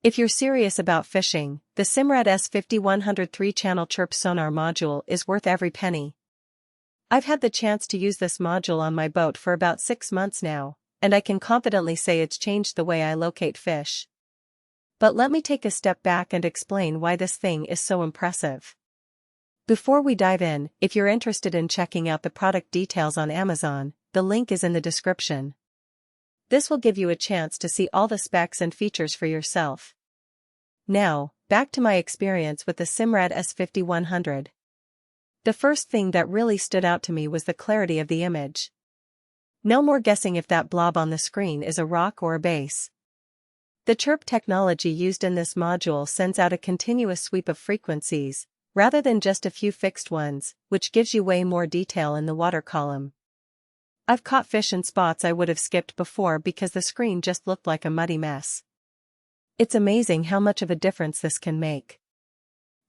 If you're serious about fishing, the Simrad S5100 3-channel Chirp Sonar module is worth every penny. I've had the chance to use this module on my boat for about 6 months now, and I can confidently say it's changed the way I locate fish. But let me take a step back and explain why this thing is so impressive. Before we dive in, if you're interested in checking out the product details on Amazon, the link is in the description. This will give you a chance to see all the specs and features for yourself. Now, back to my experience with the Simrad S5100. The first thing that really stood out to me was the clarity of the image. No more guessing if that blob on the screen is a rock or a base. The chirp technology used in this module sends out a continuous sweep of frequencies, rather than just a few fixed ones, which gives you way more detail in the water column. I've caught fish in spots I would have skipped before because the screen just looked like a muddy mess. It's amazing how much of a difference this can make.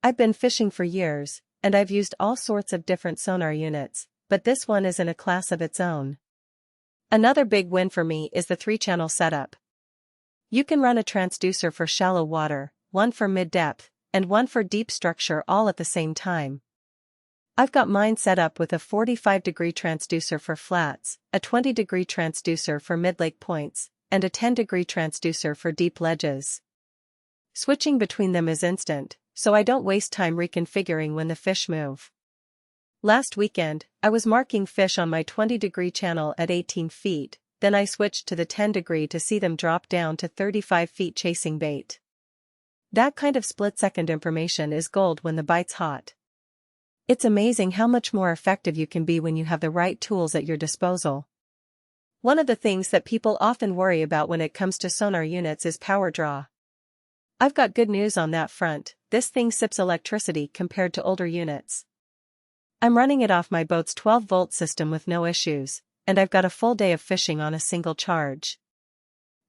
I've been fishing for years, and I've used all sorts of different sonar units, but this one is in a class of its own. Another big win for me is the 3-channel setup. You can run a transducer for shallow water, one for mid-depth, and one for deep structure all at the same time. I've got mine set up with a 45-degree transducer for flats, a 20-degree transducer for mid-lake points, and a 10-degree transducer for deep ledges. Switching between them is instant, so I don't waste time reconfiguring when the fish move. Last weekend, I was marking fish on my 20-degree channel at 18 feet, then I switched to the 10-degree to see them drop down to 35 feet chasing bait. That kind of split-second information is gold when the bite's hot. It's amazing how much more effective you can be when you have the right tools at your disposal. One of the things that people often worry about when it comes to sonar units is power draw. I've got good news on that front. This thing sips electricity compared to older units. I'm running it off my boat's 12-volt system with no issues, and I've got a full day of fishing on a single charge.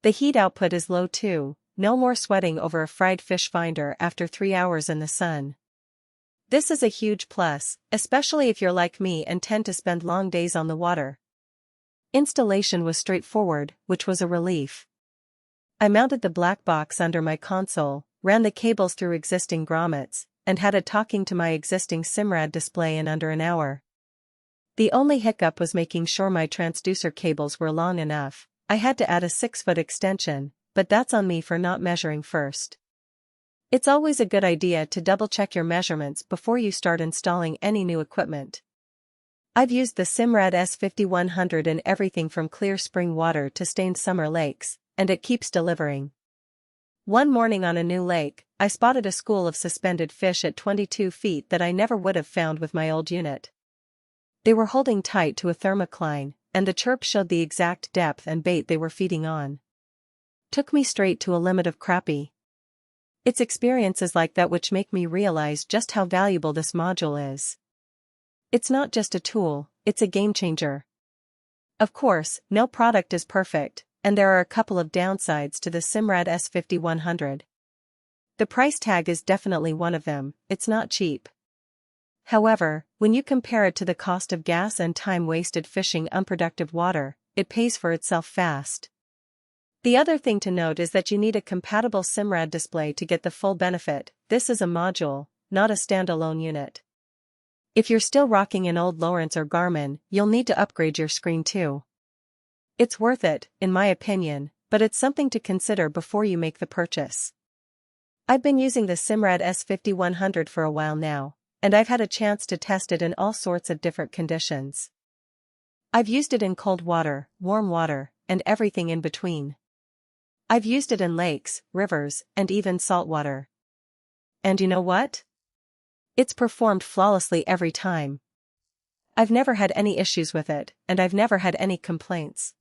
The heat output is low too, no more sweating over a fried fish finder after 3 hours in the sun. This is a huge plus, especially if you're like me and tend to spend long days on the water. Installation was straightforward, which was a relief. I mounted the black box under my console, ran the cables through existing grommets, and had it talking to my existing Simrad display in under an hour. The only hiccup was making sure my transducer cables were long enough. I had to add a 6-foot extension, but that's on me for not measuring first. It's always a good idea to double-check your measurements before you start installing any new equipment. I've used the Simrad S5100 in everything from clear spring water to stained summer lakes, and it keeps delivering. One morning on a new lake, I spotted a school of suspended fish at 22 feet that I never would have found with my old unit. They were holding tight to a thermocline, and the chirp showed the exact depth and bait they were feeding on. Took me straight to a limit of crappie. It's experiences like that which make me realize just how valuable this module is. It's not just a tool, it's a game changer. Of course, no product is perfect, and there are a couple of downsides to the Simrad S5100. The price tag is definitely one of them. It's not cheap. However, when you compare it to the cost of gas and time wasted fishing unproductive water, it pays for itself fast. The other thing to note is that you need a compatible Simrad display to get the full benefit. This is a module, not a standalone unit. If you're still rocking an old Lowrance or Garmin, you'll need to upgrade your screen too. It's worth it, in my opinion, but it's something to consider before you make the purchase. I've been using the Simrad S5100 for a while now, and I've had a chance to test it in all sorts of different conditions. I've used it in cold water, warm water, and everything in between. I've used it in lakes, rivers, and even saltwater. And you know what? It's performed flawlessly every time. I've never had any issues with it, and I've never had any complaints.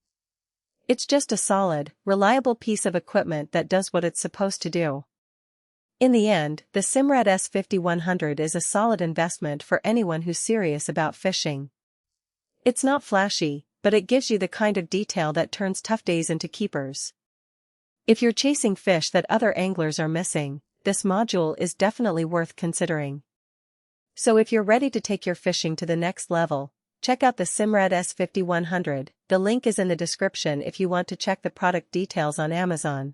It's just a solid, reliable piece of equipment that does what it's supposed to do. In the end, the Simrad S5100 is a solid investment for anyone who's serious about fishing. It's not flashy, but it gives you the kind of detail that turns tough days into keepers. If you're chasing fish that other anglers are missing, this module is definitely worth considering. So if you're ready to take your fishing to the next level, check out the Simrad S5100. The link is in the description if you want to check the product details on Amazon.